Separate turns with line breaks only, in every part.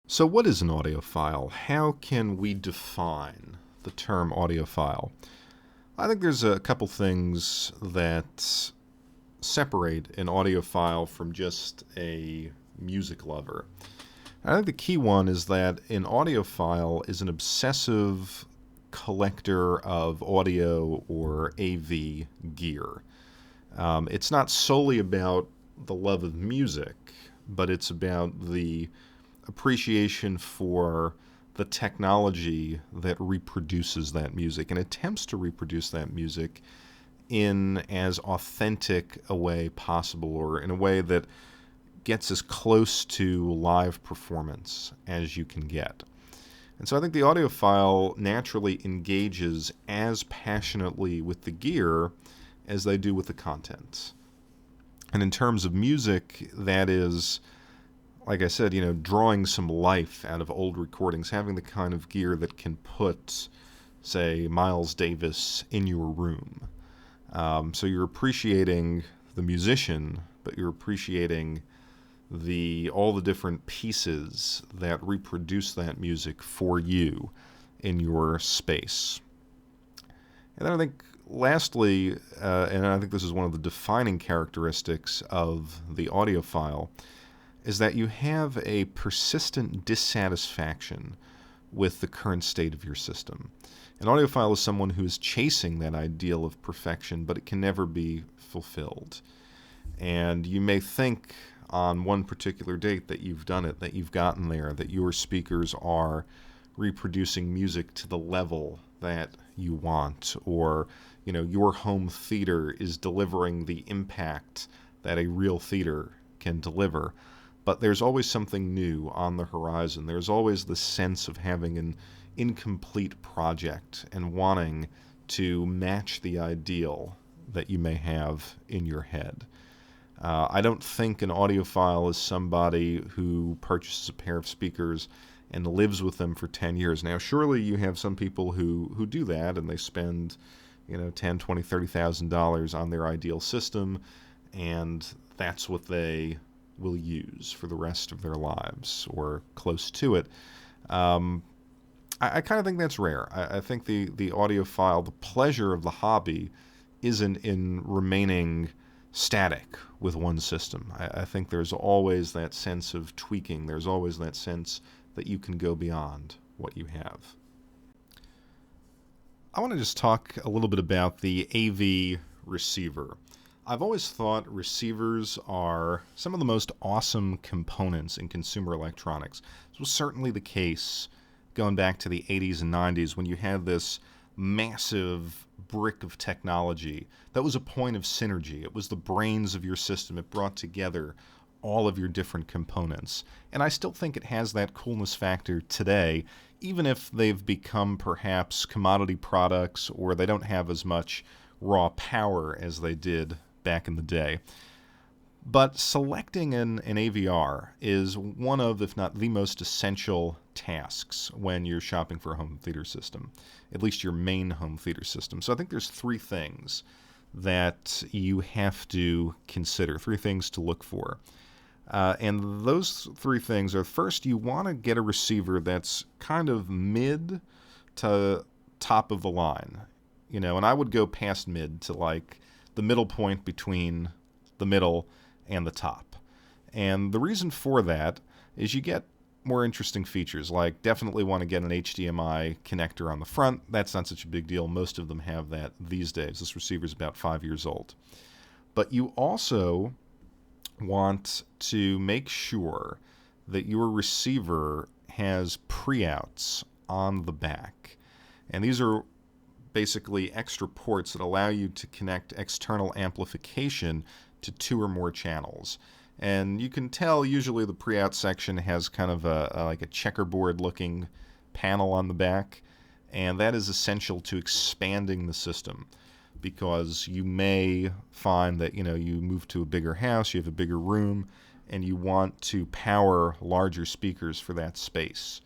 So what is an audiophile? How can we define the term audiophile? I think there's a couple things that separate an audiophile from just a music lover. I think the key one is that an audiophile is an obsessive collector of audio or AV gear. It's not solely about the love of music, but it's about the appreciation for the technology that reproduces that music and attempts to reproduce that music in as authentic a way possible, or in a way that gets as close to live performance as you can get. And so I think the audiophile naturally engages as passionately with the gear as they do with the content. And in terms of music, that is, like I said, drawing some life out of old recordings, having the kind of gear that can put, say, Miles Davis in your room. So you're appreciating the musician, but you're appreciating all the different pieces that reproduce that music for you in your space. And then I think, lastly, and I think this is one of the defining characteristics of the audiophile, is that you have a persistent dissatisfaction with the current state of your system. An audiophile is someone who is chasing that ideal of perfection, but it can never be fulfilled. And you may think on one particular date that you've done it, that you've gotten there, that your speakers are reproducing music to the level that you want, or your home theater is delivering the impact that a real theater can deliver. But there's always something new on the horizon. There's always the sense of having an incomplete project and wanting to match the ideal that you may have in your head. I don't think an audiophile is somebody who purchases a pair of speakers and lives with them for 10 years. Now, surely you have some people who do that, and they spend, $10, $20, $30,000 on their ideal system, and that's what they will use for the rest of their lives, or close to it. I kind of think that's rare. I think the audiophile, the pleasure of the hobby isn't in remaining static with one system. I think there's always that sense of tweaking. There's always that sense that you can go beyond what you have. I want to just talk a little bit about the AV receiver. I've always thought receivers are some of the most awesome components in consumer electronics. This was certainly the case going back to the 80s and 90s, when you had this massive brick of technology that was a point of synergy. It was the brains of your system. It brought together all of your different components. And I still think it has that coolness factor today, even if they've become perhaps commodity products, or they don't have as much raw power as they did back in the day. But selecting an AVR is one of, if not the most essential tasks when you're shopping for a home theater system, at least your main home theater system. So I think there's three things that you have to consider, three things to look for. And those three things are, first, you want to get a receiver that's kind of mid to top of the line. And I would go past mid to like the middle point between the middle and the top. And the reason for that is you get more interesting features, like definitely want to get an HDMI connector on the front. That's not such a big deal. Most of them have that these days. This receiver is about 5 years old. But you also want to make sure that your receiver has pre-outs on the back. And these are basically extra ports that allow you to connect external amplification to 2 or more channels. And you can tell usually the pre-out section has kind of like a checkerboard looking panel on the back, and that is essential to expanding the system, because you may find that you move to a bigger house, you have a bigger room, and you want to power larger speakers for that space,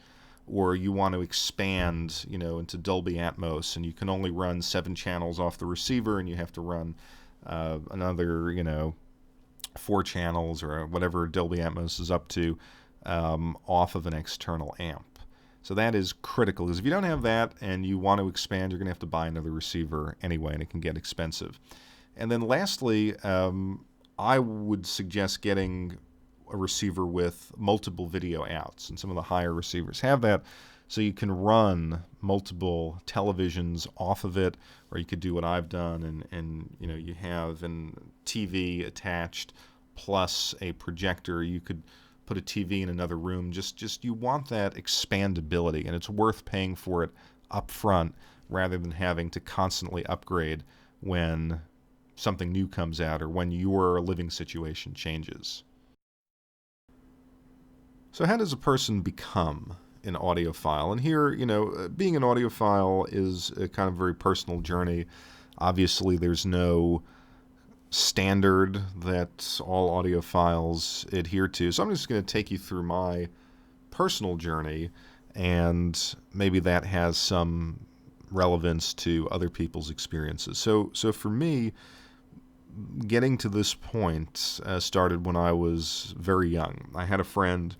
or you want to expand into Dolby Atmos, and you can only run 7 channels off the receiver, and you have to run another 4 channels or whatever Dolby Atmos is up to off of an external amp. So that is critical, because if you don't have that and you want to expand, you're going to have to buy another receiver anyway, and it can get expensive. And then lastly, I would suggest getting a receiver with multiple video outs, and some of the higher receivers have that, so you can run multiple televisions off of it, or you could do what I've done, and you have a TV attached plus a projector. You could put a TV in another room. Just you want that expandability, and it's worth paying for it up front rather than having to constantly upgrade when something new comes out or when your living situation changes. So how does a person become an audiophile? And here, being an audiophile is a kind of very personal journey. Obviously, there's no standard that all audiophiles adhere to. So I'm just going to take you through my personal journey, and maybe that has some relevance to other people's experiences. So for me, getting to this point started when I was very young. I had a friend,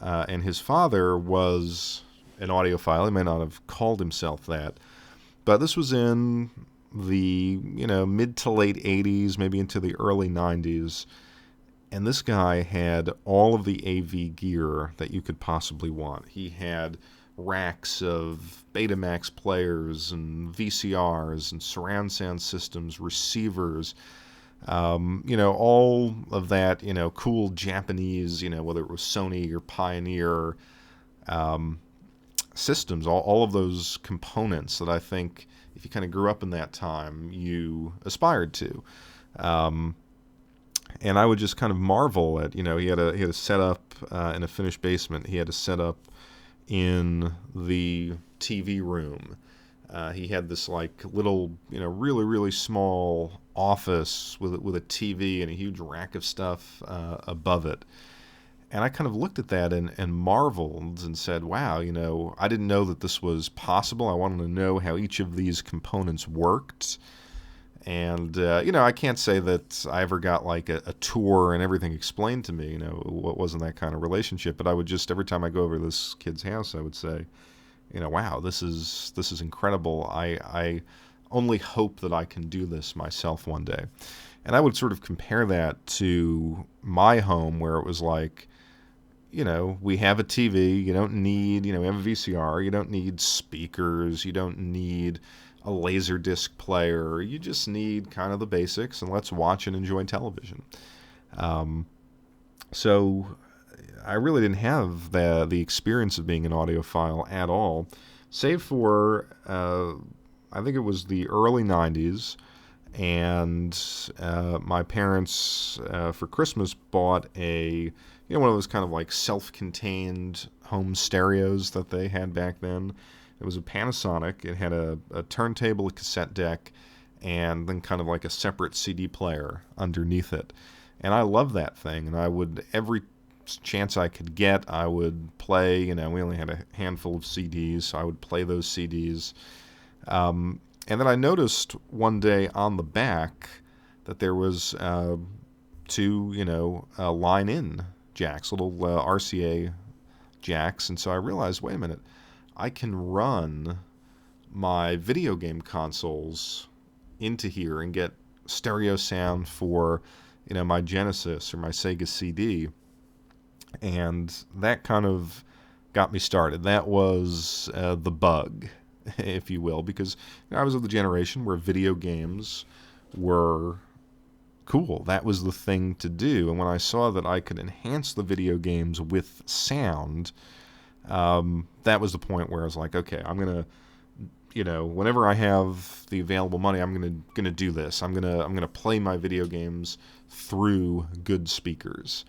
and his father was an audiophile. He may not have called himself that, but this was in the mid to late 80s, maybe into the early 90s, and this guy had all of the AV gear that you could possibly want. He had racks of Betamax players and VCRs and surround sound systems, receivers, all of that, cool Japanese, whether it was Sony or Pioneer systems, all of those components that I think if you kind of grew up in that time, you aspired to. And I would just kind of marvel at, he had a setup in a finished basement. He had a setup in the TV room. He had this like little, really, really small office with a TV and a huge rack of stuff above it. And I kind of looked at that and marveled and said, wow, I didn't know that this was possible. I wanted to know how each of these components worked. And, I can't say that I ever got like a tour and everything explained to me. What wasn't that kind of relationship. But I would just, every time I go over to this kid's house, I would say, wow, this is incredible. I only hope that I can do this myself one day. And I would sort of compare that to my home, where it was like, we have a TV, you don't need, we have a VCR, you don't need speakers, you don't need a laser disc player, you just need kind of the basics, and let's watch and enjoy television. So I really didn't have the experience of being an audiophile at all, save for, I think it was the early 90s, and my parents, for Christmas, bought one of those kind of like self-contained home stereos that they had back then. It was a Panasonic. It had a turntable, a cassette deck, and then kind of like a separate CD player underneath it. And I loved that thing, and I would, every chance I could get, I would play, we only had a handful of CDs, so I would play those CDs. And then I noticed one day on the back that there was two, line-in jacks, little RCA jacks, and so I realized, wait a minute, I can run my video game consoles into here and get stereo sound for, my Genesis or my Sega CD, and that kind of got me started. That was the bug, if you will, because I was of the generation where video games were cool. That was the thing to do. And when I saw that I could enhance the video games with sound, that was the point where I was like, okay, I'm going to, whenever I have the available money, I'm going to do this. I'm going to play my video games through good speakers.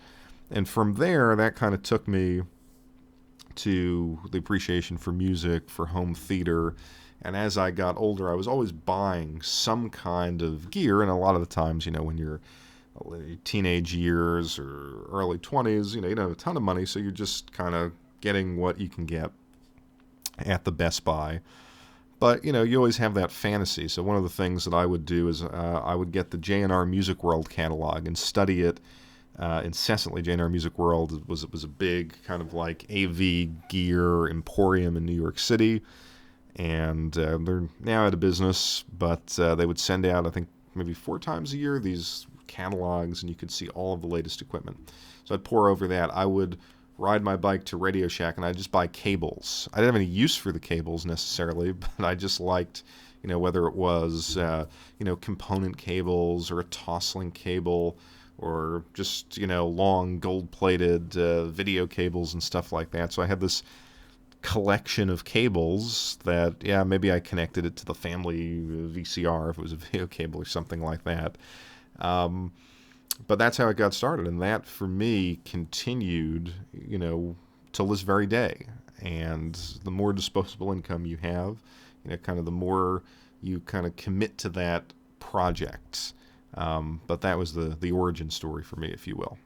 And from there, that kind of took me to the appreciation for music, for home theater. And as I got older, I was always buying some kind of gear. And a lot of the times, when you're teenage years or early 20s, you don't have a ton of money. So you're just kind of getting what you can get at the Best Buy. But, you always have that fantasy. So one of the things that I would do is I would get the J&R Music World catalog and study it incessantly. JNR Music World was a big kind of like AV gear emporium in New York City, and they're now out of business, but they would send out, I think, maybe 4 times a year these catalogs, and you could see all of the latest equipment. So I'd pour over that. I would ride my bike to Radio Shack, and I'd just buy cables. I didn't have any use for the cables necessarily, but I just liked, whether it was, component cables or a Toslink cable, or just, long gold-plated video cables and stuff like that. So I had this collection of cables that, maybe I connected it to the family VCR if it was a video cable or something like that. But that's how it got started, and that for me continued, till this very day. And the more disposable income you have, kind of the more you kind of commit to that project. But that was the origin story for me, if you will.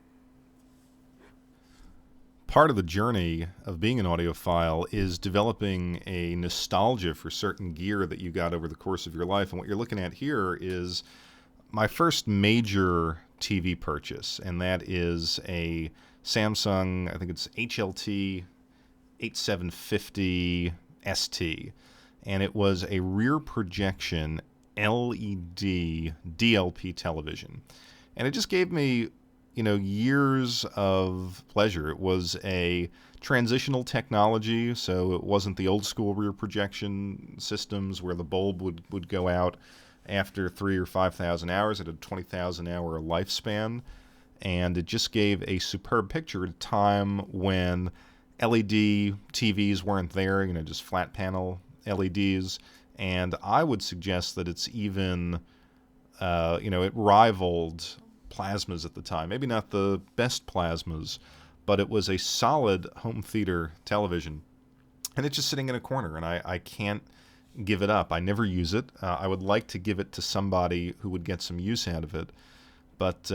Part of the journey of being an audiophile is developing a nostalgia for certain gear that you got over the course of your life. And what you're looking at here is my first major TV purchase, and that is a Samsung, I think it's HLT 8750 ST, and it was a rear projection LED DLP television. And it just gave me, years of pleasure. It was a transitional technology, so it wasn't the old school rear projection systems where the bulb would go out after 3,000 or 5,000 hours. It had a 20,000 hour lifespan, and it just gave a superb picture at a time when LED TVs weren't there, just flat panel LEDs. And I would suggest that it's even, it rivaled plasmas at the time. Maybe not the best plasmas, but it was a solid home theater television. And it's just sitting in a corner, and I can't give it up. I never use it. I would like to give it to somebody who would get some use out of it, but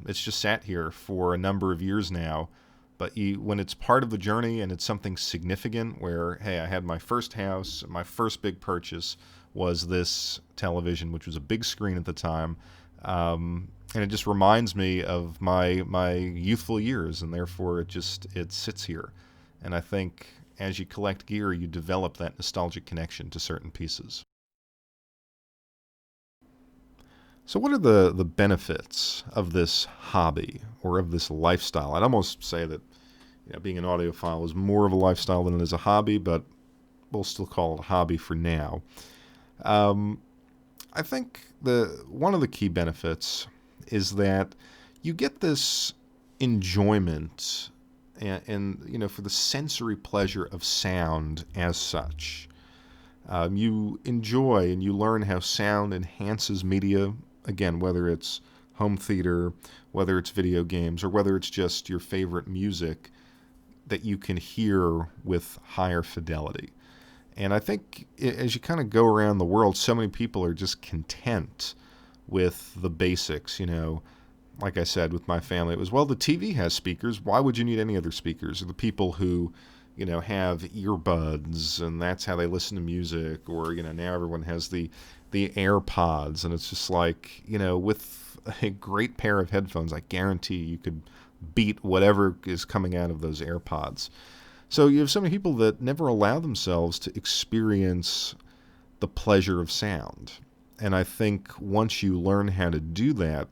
it's just sat here for a number of years now. But when it's part of the journey and it's something significant where, hey, I had my first house, my first big purchase was this television, which was a big screen at the time, and it just reminds me of my youthful years, and therefore it sits here. And I think as you collect gear, you develop that nostalgic connection to certain pieces. So what are the benefits of this hobby or of this lifestyle? I'd almost say that being an audiophile is more of a lifestyle than it is a hobby, but we'll still call it a hobby for now. I think one of the key benefits is that you get this enjoyment and for the sensory pleasure of sound as such. You enjoy and you learn how sound enhances media, again, whether it's home theater, whether it's video games, or whether it's just your favorite music that you can hear with higher fidelity. And I think as you kind of go around the world, so many people are just content with the basics, Like I said, with my family, it was, well, the TV has speakers. Why would you need any other speakers? Or the people who, have earbuds, and that's how they listen to music. Or, now everyone has the AirPods, and it's just like, with a great pair of headphones, I guarantee you could beat whatever is coming out of those AirPods. So you have so many people that never allow themselves to experience the pleasure of sound. And I think once you learn how to do that,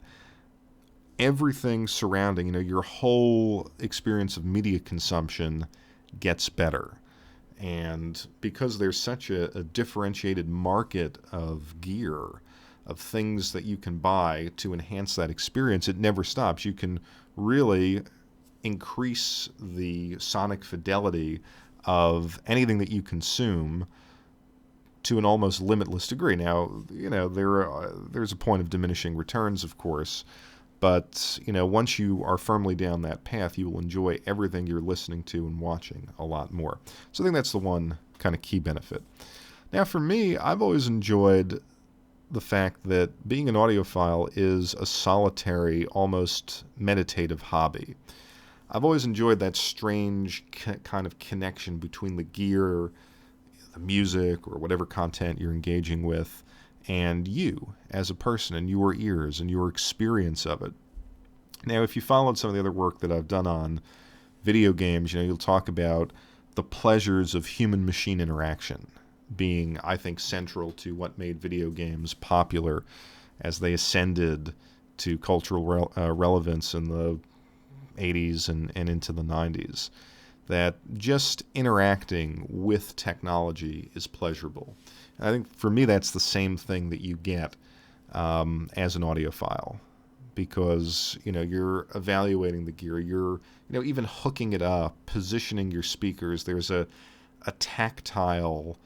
everything surrounding, your whole experience of media consumption gets better. And because there's such a differentiated market of gear, of things that you can buy to enhance that experience, it never stops. You can really increase the sonic fidelity of anything that you consume to an almost limitless degree. Now, there's a point of diminishing returns, of course, but, once you are firmly down that path, you will enjoy everything you're listening to and watching a lot more. So I think that's the one kind of key benefit. Now, for me, I've always enjoyed the fact that being an audiophile is a solitary, almost meditative hobby. I've always enjoyed that strange kind of connection between the gear, the music, or whatever content you're engaging with, and you as a person and your ears and your experience of it. Now, if you followed some of the other work that I've done on video games, you'll talk about the pleasures of human-machine interaction being, I think, central to what made video games popular as they ascended to cultural relevance in the 80s and into the 90s. That just interacting with technology is pleasurable. And I think for me that's the same thing that you get as an audiophile, because you're evaluating the gear, you're even hooking it up, positioning your speakers. There's a tactile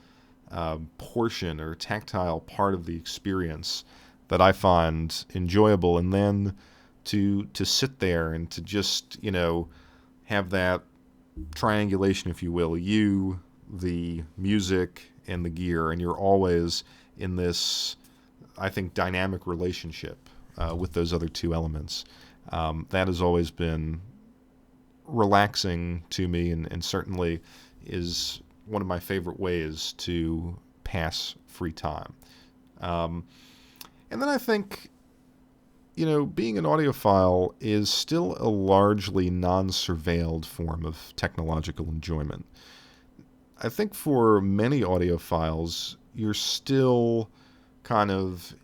portion or tactile part of the experience that I find enjoyable, and then to sit there and to just have that triangulation, if you will, you, the music, and the gear, and you're always in this, I think, dynamic relationship with those other two elements. That has always been relaxing to me, and certainly is one of my favorite ways to pass free time. And then I think, being an audiophile is still a largely non-surveilled form of technological enjoyment. I think for many audiophiles, you're still kind of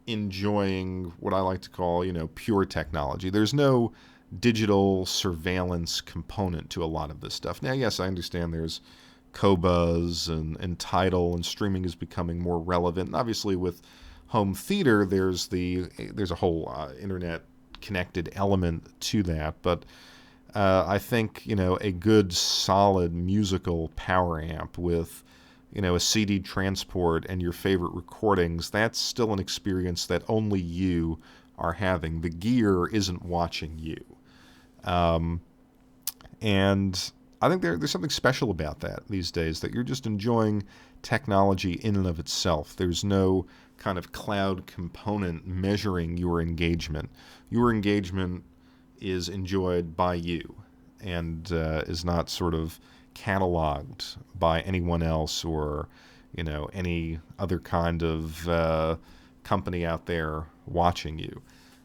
enjoying what I like to call, pure technology. There's no digital surveillance component to a lot of this stuff. Now, yes, I understand there's Qobuz and Tidal, and streaming is becoming more relevant. And obviously, with home theater, there's a whole internet connected element to that. But I think a good solid musical power amp with a CD transport and your favorite recordings, that's still an experience that only you are having. The gear isn't watching you. And I think there's something special about that these days, that you're just enjoying technology in and of itself. There's no kind of cloud component measuring your engagement. Your engagement is enjoyed by you and is not sort of cataloged by anyone else or any other kind of company out there watching you.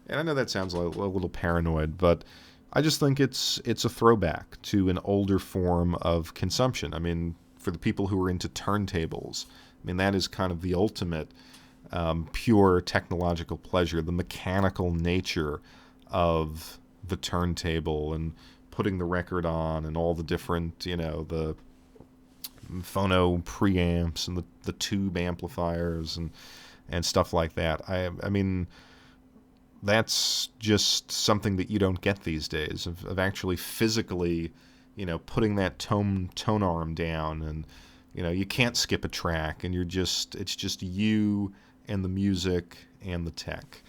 And I know that sounds a little paranoid, but I just think it's a throwback to an older form of consumption. I mean, for the people who are into turntables, that is kind of the ultimate pure technological pleasure, the mechanical nature of the turntable and putting the record on and all the different, the phono preamps and the tube amplifiers and stuff like that. I mean, that's just something that you don't get these days, of actually physically, putting that tone arm down, and you can't skip a track, and it's just you and the music and the tech.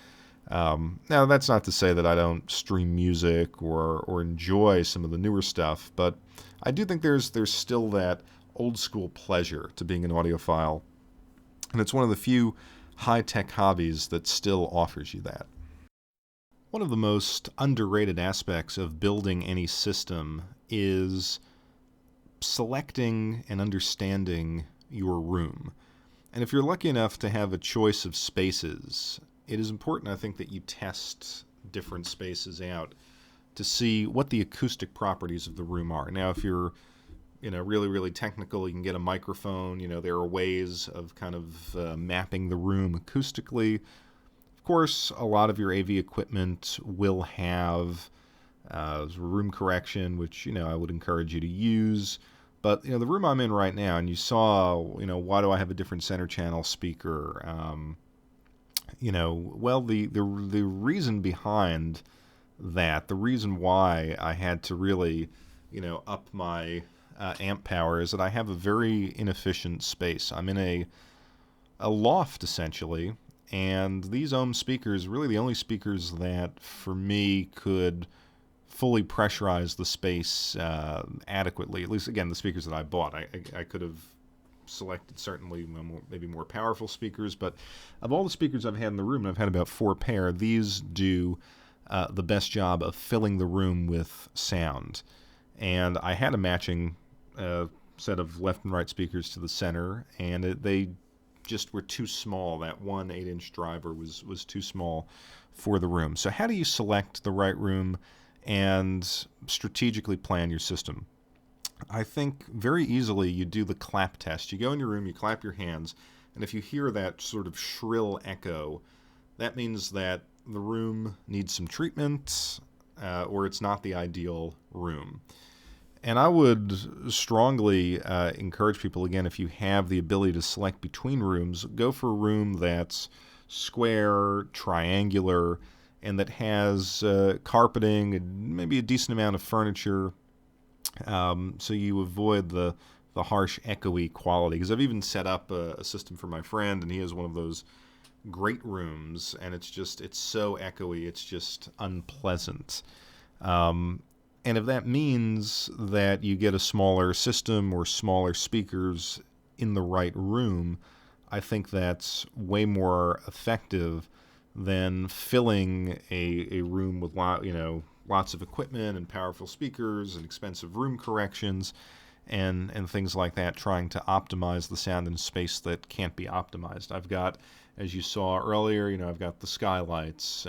Now, that's not to say that I don't stream music or enjoy some of the newer stuff, but I do think there's still that old school pleasure to being an audiophile, and it's one of the few high-tech hobbies that still offers you that. One of the most underrated aspects of building any system is selecting and understanding your room. And if you're lucky enough to have a choice of spaces, it is important, I think, that you test different spaces out to see what the acoustic properties of the room are. Now, if you're really, really technical, you can get a microphone. There are ways of kind of mapping the room acoustically. Of course, a lot of your AV equipment will have room correction, which, I would encourage you to use. But, the room I'm in right now, and you saw, why do I have a different center channel speaker? Well, the reason behind that, the reason why I had to really, up my amp power is that I have a very inefficient space. I'm in a loft, essentially, and these ohm speakers, really the only speakers that, for me, could fully pressurize the space adequately. At least, again, the speakers that I bought. I could have selected certainly maybe more powerful speakers, but of all the speakers I've had in the room, and I've had about 4 pair, these do the best job of filling the room with sound. And I had a matching set of left and right speakers to the center, and they just were too small. That one 8-inch driver was too small for the room. So how do you select the right room and strategically plan your system? I think very easily you do the clap test. You go in your room, you clap your hands, and if you hear that sort of shrill echo, that means that the room needs some treatment, or it's not the ideal room. And I would strongly encourage people, again, if you have the ability to select between rooms, go for a room that's square, triangular, and that has carpeting and maybe a decent amount of furniture, so you avoid the harsh, echoey quality. Because I've even set up a system for my friend, and he has one of those great rooms, and it's so echoey, it's just unpleasant. And if that means that you get a smaller system or smaller speakers in the right room, I think that's way more effective than filling a room with lots of equipment and powerful speakers and expensive room corrections and things like that, trying to optimize the sound in space that can't be optimized. I've got, as you saw earlier, I've got the skylights.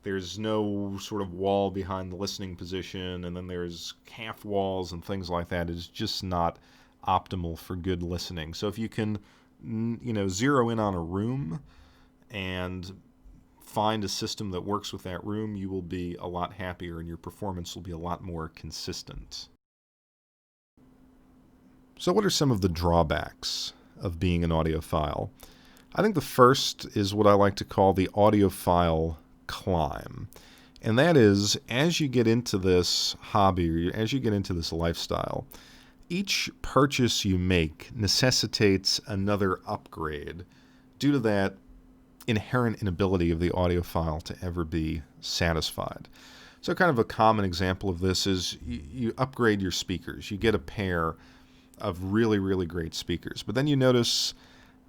There's no sort of wall behind the listening position, and then there's half walls and things like that. It's just not optimal for good listening. So if you can, zero in on a room and find a system that works with that room, you will be a lot happier and your performance will be a lot more consistent. So what are some of the drawbacks of being an audiophile? I think the first is what I like to call the audiophile climb. And that is, as you get into this hobby, or as you get into this lifestyle, each purchase you make necessitates another upgrade due to that inherent inability of the audiophile to ever be satisfied. So kind of a common example of this is you upgrade your speakers. You get a pair of really, really great speakers, but then you notice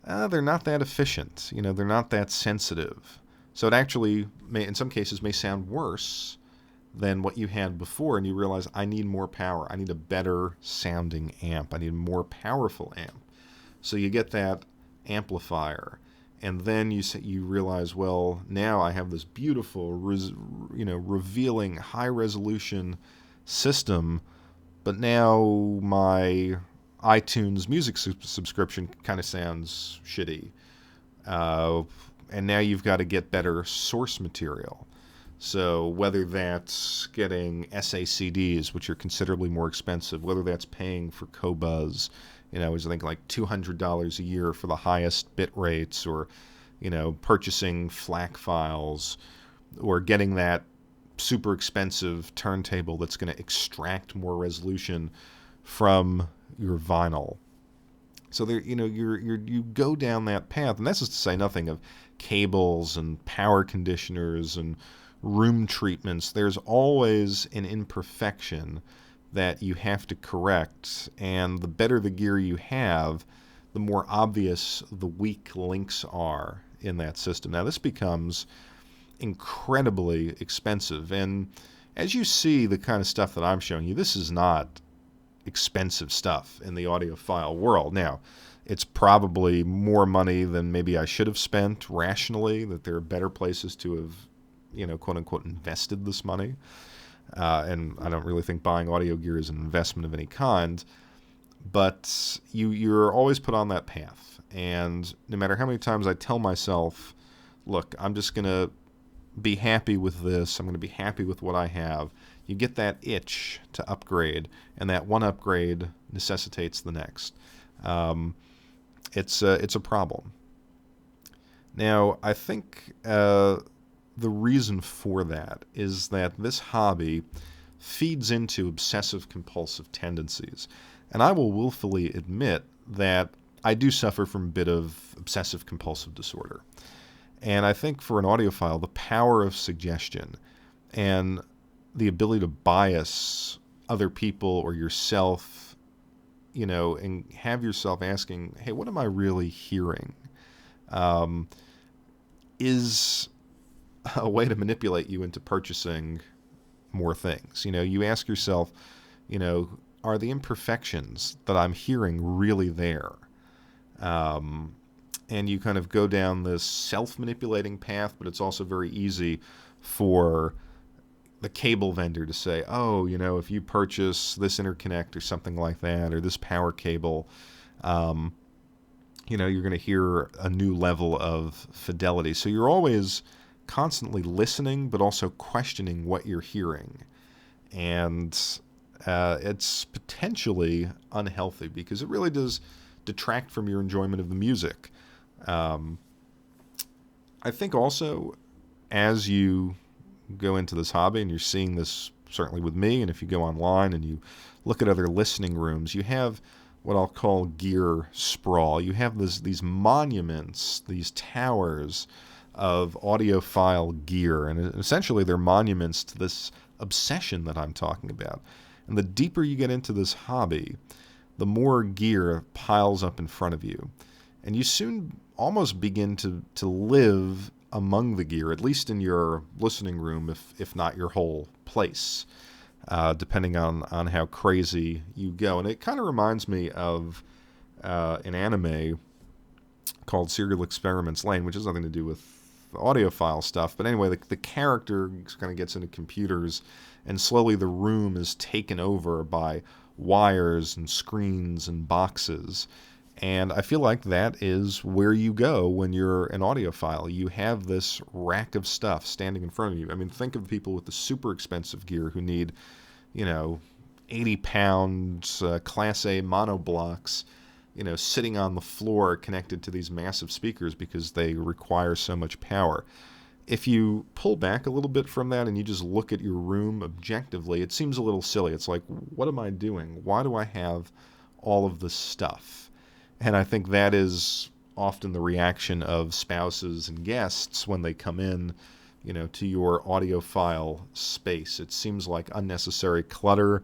they're not that efficient. They're not that sensitive. So it actually may, in some cases, may sound worse than what you had before, and you realize, I need more power. I need a better sounding amp. I need a more powerful amp. So you get that amplifier, and then you realize, well, now I have this beautiful, revealing, high-resolution system, but now my iTunes music subscription kind of sounds shitty. And now you've got to get better source material. So whether that's getting SACDs, which are considerably more expensive, whether that's paying for Qobuz, is I think like $200 a year for the highest bit rates, or, purchasing FLAC files, or getting that super expensive turntable that's going to extract more resolution from your vinyl. So there, you go down that path, and that's just to say nothing of cables and power conditioners and room treatments. There's always an imperfection that you have to correct, and the better the gear you have, the more obvious the weak links are in that system. Now this becomes incredibly expensive, and as you see the kind of stuff that I'm showing you, this is not expensive stuff in the audiophile world. Now, it's probably more money than maybe I should have spent rationally, that there are better places to have, quote unquote, invested this money. And I don't really think buying audio gear is an investment of any kind, but you're always put on that path. And no matter how many times I tell myself, look, I'm just going to be happy with this, I'm going to be happy with what I have, you get that itch to upgrade, and that one upgrade necessitates the next. It's a problem. Now, I think the reason for that is that this hobby feeds into obsessive-compulsive tendencies. And I will willfully admit that I do suffer from a bit of obsessive-compulsive disorder. And I think for an audiophile, the power of suggestion and the ability to bias other people or yourself, and have yourself asking, hey, what am I really hearing, is a way to manipulate you into purchasing more things. You ask yourself, are the imperfections that I'm hearing really there? and you kind of go down this self-manipulating path, but it's also very easy for the cable vendor to say, oh, if you purchase this interconnect or something like that, or this power cable, you're going to hear a new level of fidelity. So you're always constantly listening, but also questioning what you're hearing. And it's potentially unhealthy because it really does detract from your enjoyment of the music. I think also, as you go into this hobby, and you're seeing this certainly with me, and if you go online and you look at other listening rooms, you have what I'll call gear sprawl. You have these monuments, these towers of audiophile gear, and essentially they're monuments to this obsession that I'm talking about. And the deeper you get into this hobby, the more gear piles up in front of you. And you soon almost begin to live among the gear, at least in your listening room, if not your whole place, depending on how crazy you go. And it kind of reminds me of an anime called Serial Experiments Lane, which has nothing to do with audiophile stuff. But anyway, the character kind of gets into computers, and slowly the room is taken over by wires and screens and boxes. And I feel like that is where you go when you're an audiophile. You have this rack of stuff standing in front of you. I mean, think of people with the super expensive gear who need, 80-pound Class A mono blocks, sitting on the floor connected to these massive speakers because they require so much power. If you pull back a little bit from that and you just look at your room objectively, it seems a little silly. It's like, what am I doing? Why do I have all of this stuff? And I think that is often the reaction of spouses and guests when they come in, to your audiophile space. It seems like unnecessary clutter,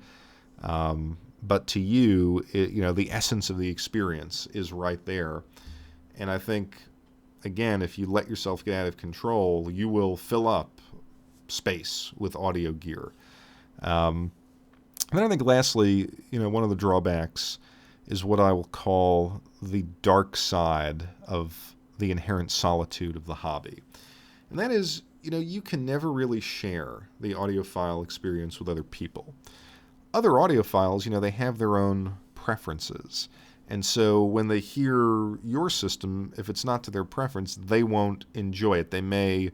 but to you, the essence of the experience is right there. And I think, again, if you let yourself get out of control, you will fill up space with audio gear. And then I think lastly, one of the drawbacks is what I will call the dark side of the inherent solitude of the hobby. And that is, you can never really share the audiophile experience with other people. Other audiophiles, they have their own preferences. And so when they hear your system, if it's not to their preference, they won't enjoy it. They may,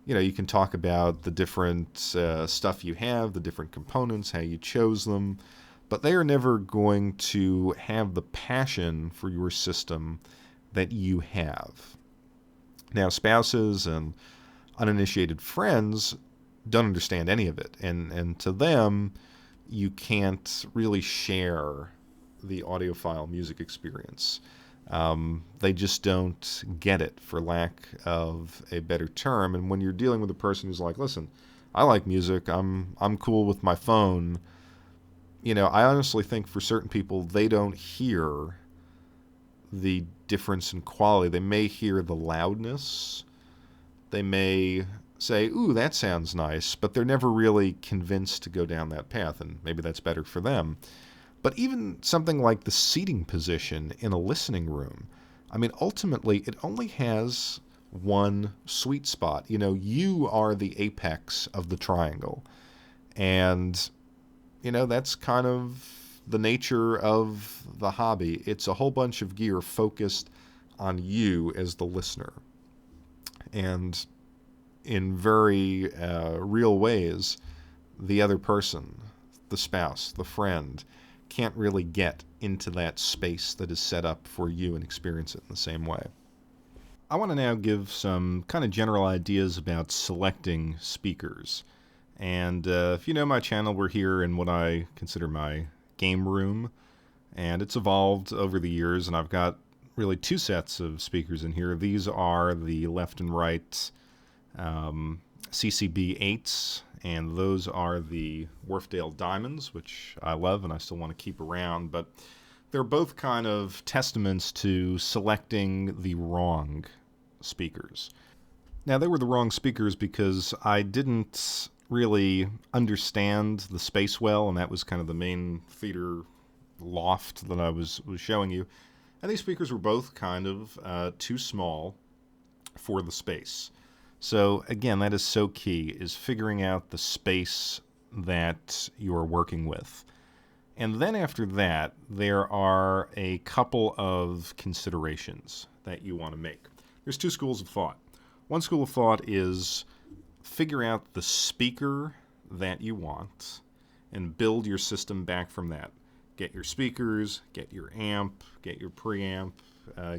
you can talk about the different stuff you have, the different components, how you chose them, but they are never going to have the passion for your system that you have. Now, spouses and uninitiated friends don't understand any of it, and to them, you can't really share the audiophile music experience. They just don't get it, for lack of a better term. And when you're dealing with a person who's like, listen, I like music, I'm cool with my phone, I honestly think for certain people, they don't hear the difference in quality. They may hear the loudness. They may say, ooh, that sounds nice, but they're never really convinced to go down that path, and maybe that's better for them. But even something like the seating position in a listening room, I mean, ultimately, it only has one sweet spot. You are the apex of the triangle. And that's kind of the nature of the hobby. It's a whole bunch of gear focused on you as the listener. And in very real ways, the other person, the spouse, the friend, can't really get into that space that is set up for you and experience it in the same way. I want to now give some kind of general ideas about selecting speakers. And if you know my channel, we're here in what I consider my game room, and it's evolved over the years, and I've got really two sets of speakers in here. These are the left and right CCB 8s, and those are the Wharfdale Diamonds, which I love and I still want to keep around, but they're both kind of testaments to selecting the wrong speakers. Now, they were the wrong speakers because I didn't really understand the space well, and that was kind of the main theater loft that I was showing you. And these speakers were both kind of too small for the space. So again, that is so key, is figuring out the space that you're working with. And then after that, there are a couple of considerations that you want to make. There's two schools of thought. One school of thought is figure out the speaker that you want and build your system back from that. Get your speakers, get your amp, get your preamp,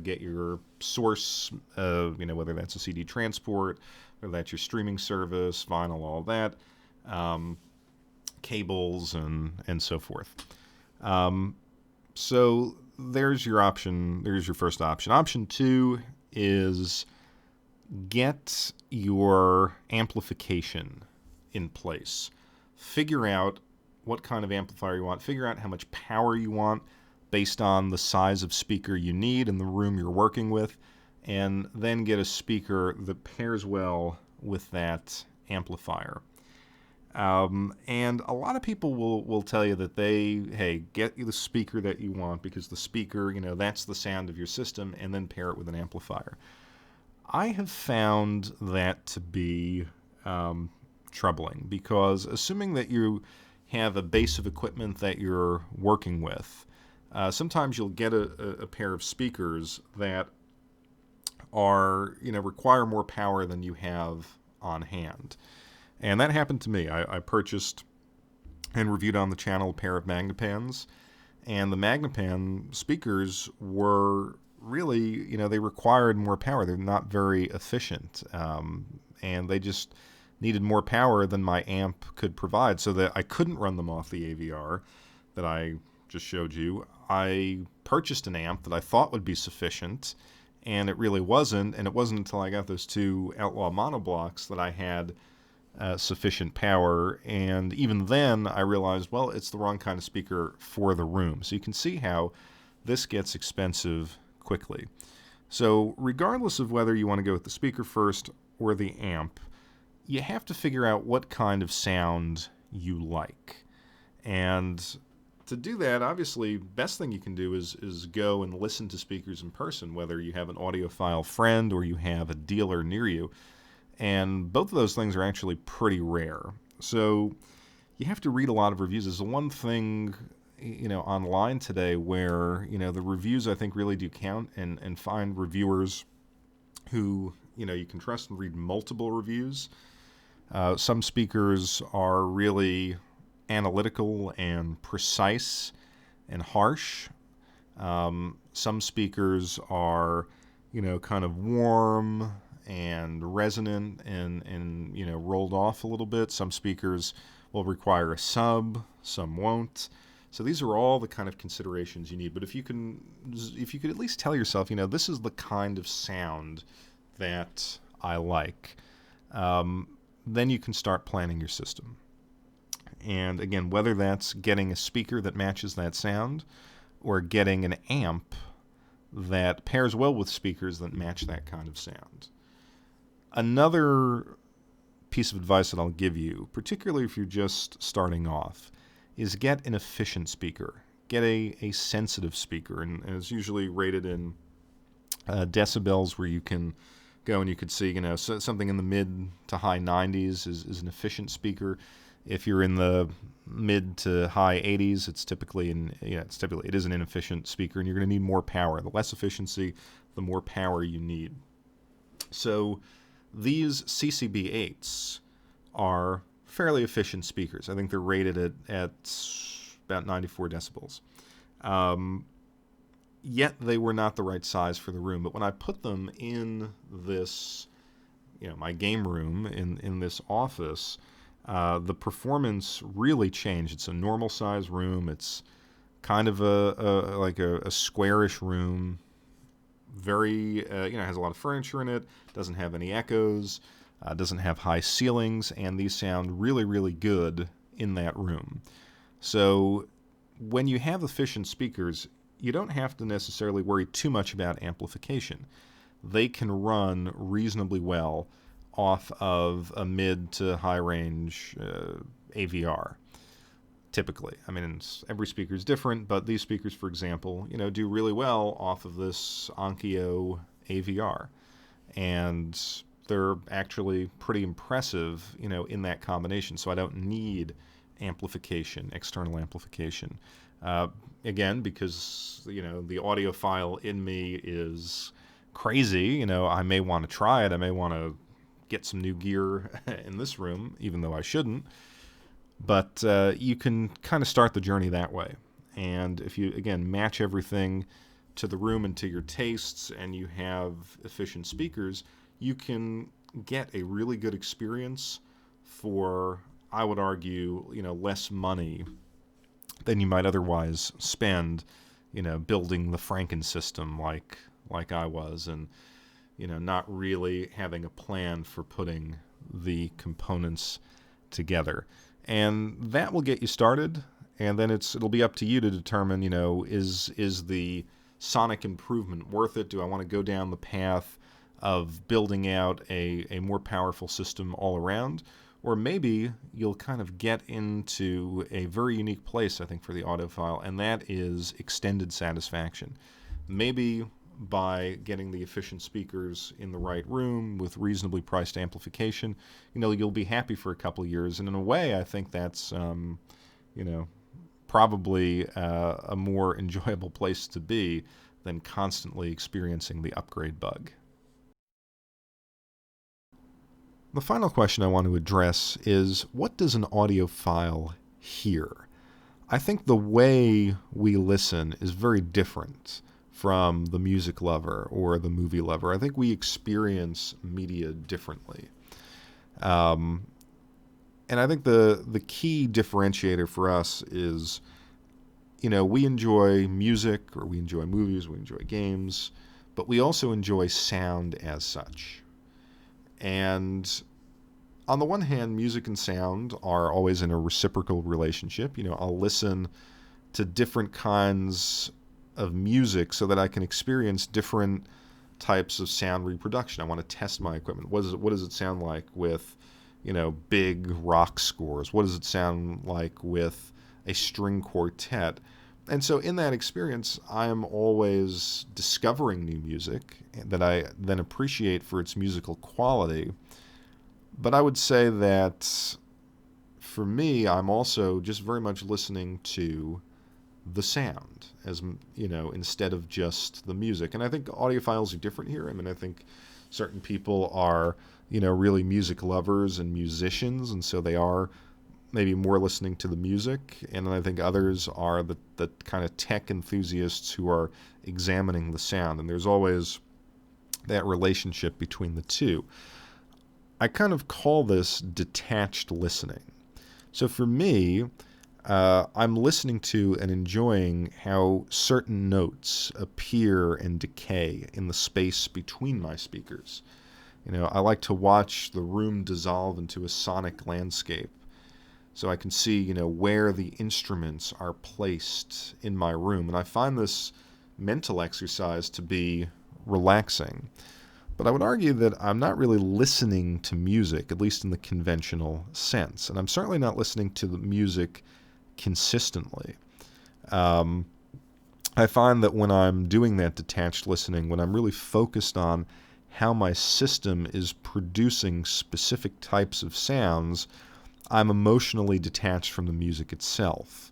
get your source, whether that's a CD transport, whether that's your streaming service, vinyl, all that, cables, and so forth. So there's your option. There's your first option. Option two is get your amplification in place. Figure out what kind of amplifier you want. Figure out how much power you want based on the size of speaker you need in the room you're working with, and then get a speaker that pairs well with that amplifier. And a lot of people will tell you that get you the speaker that you want because the speaker, that's the sound of your system, and then pair it with an amplifier. I have found that to be troubling because assuming that you have a base of equipment that you're working with, sometimes you'll get a pair of speakers that are, require more power than you have on hand. And that happened to me. I purchased and reviewed on the channel a pair of Magnepans, and the Magnepan speakers were really, they required more power. They're not very efficient, and they just needed more power than my amp could provide, so that I couldn't run them off the AVR that I just showed you. I purchased an amp that I thought would be sufficient, and it really wasn't, and it wasn't until I got those two Outlaw monoblocks that I had sufficient power, and even then I realized, well, it's the wrong kind of speaker for the room. So you can see how this gets expensive quickly. So regardless of whether you want to go with the speaker first or the amp, you have to figure out what kind of sound you like. And to do that, obviously, best thing you can do is go and listen to speakers in person, whether you have an audiophile friend or you have a dealer near you. And both of those things are actually pretty rare. So you have to read a lot of reviews. There's the one thing, online today where, the reviews I think really do count, and find reviewers who, you can trust and read multiple reviews. Some speakers are really analytical and precise and harsh. Some speakers are, kind of warm and resonant and rolled off a little bit. Some speakers will require a sub, some won't. So these are all the kind of considerations you need. But if you could at least tell yourself, this is the kind of sound that I like, then you can start planning your system. And again, whether that's getting a speaker that matches that sound or getting an amp that pairs well with speakers that match that kind of sound. Another piece of advice that I'll give you, particularly if you're just starting off, is get an efficient speaker. Get a sensitive speaker, and it's usually rated in decibels, where you can go and you could see, something in the mid to high 90s is an efficient speaker. If you're in the mid to high 80s, it is an inefficient speaker, and you're going to need more power. The less efficiency, the more power you need. So these CCB8s are fairly efficient speakers. I think they're rated at about 94 decibels. Yet they were not the right size for the room. But when I put them in this, my game room in this office, the performance really changed. It's a normal size room. It's kind of a squarish room. Very, has a lot of furniture in it, doesn't have any echoes, doesn't have high ceilings, and these sound really, really good in that room. So when you have efficient speakers, you don't have to necessarily worry too much about amplification. They can run reasonably well off of a mid to high range AVR. typically. I mean, every speaker is different, but these speakers, for example, do really well off of this Onkyo AVR. And they're actually pretty impressive, in that combination. So I don't need amplification, external amplification. Again, because, the audiophile in me is crazy. I may want to try it. I may want to get some new gear in this room, even though I shouldn't. But you can kind of start the journey that way. And if you, again, match everything to the room and to your tastes, and you have efficient speakers, you can get a really good experience for, I would argue, less money than you might otherwise spend, building the Franken system like I was, and not really having a plan for putting the components together. And that will get you started, and then it'll be up to you to determine, is the sonic improvement worth it? Do I want to go down the path of building out a more powerful system all around? Or maybe you'll kind of get into a very unique place, I think, for the audiophile, and that is extended satisfaction. Maybe by getting the efficient speakers in the right room with reasonably priced amplification, you'll be happy for a couple of years. And in a way, I think that's, probably a more enjoyable place to be than constantly experiencing the upgrade bug. The final question I want to address is, what does an audiophile hear? I think the way we listen is very different from the music lover or the movie lover. I think we experience media differently. And I think the key differentiator for us is, we enjoy music, or we enjoy movies, we enjoy games, but we also enjoy sound as such. And on the one hand, music and sound are always in a reciprocal relationship. I'll listen to different kinds of music so that I can experience different types of sound reproduction. I want to test my equipment. What does it sound like with, big rock scores? What does it sound like with a string quartet? And so in that experience, I'm always discovering new music that I then appreciate for its musical quality. But I would say that for me, I'm also just very much listening to the sound, as instead of just the music. And I think audiophiles are different here. I mean, I think certain people are, really music lovers and musicians, and so they are maybe more listening to the music, and I think others are the kind of tech enthusiasts who are examining the sound, and there's always that relationship between the two. I kind of call this detached listening. So for me, I'm listening to and enjoying how certain notes appear and decay in the space between my speakers. I like to watch the room dissolve into a sonic landscape, so I can see, where the instruments are placed in my room. And I find this mental exercise to be relaxing. But I would argue that I'm not really listening to music, at least in the conventional sense. And I'm certainly not listening to the music consistently. I find that when I'm doing that detached listening, when I'm really focused on how my system is producing specific types of sounds, I'm emotionally detached from the music itself.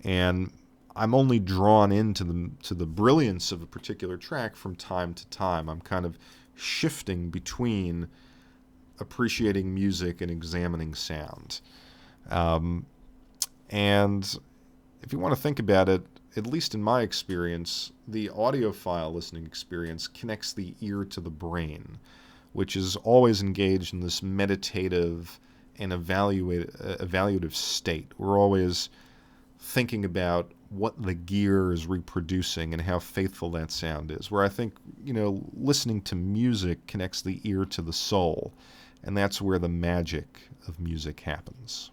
And I'm only drawn into the brilliance of a particular track from time to time. I'm kind of shifting between appreciating music and examining sound. And if you want to think about it, at least in my experience, the audiophile listening experience connects the ear to the brain, which is always engaged in this meditative and evaluative state. We're always thinking about what the gear is reproducing and how faithful that sound is, where I think, listening to music connects the ear to the soul, and that's where the magic of music happens.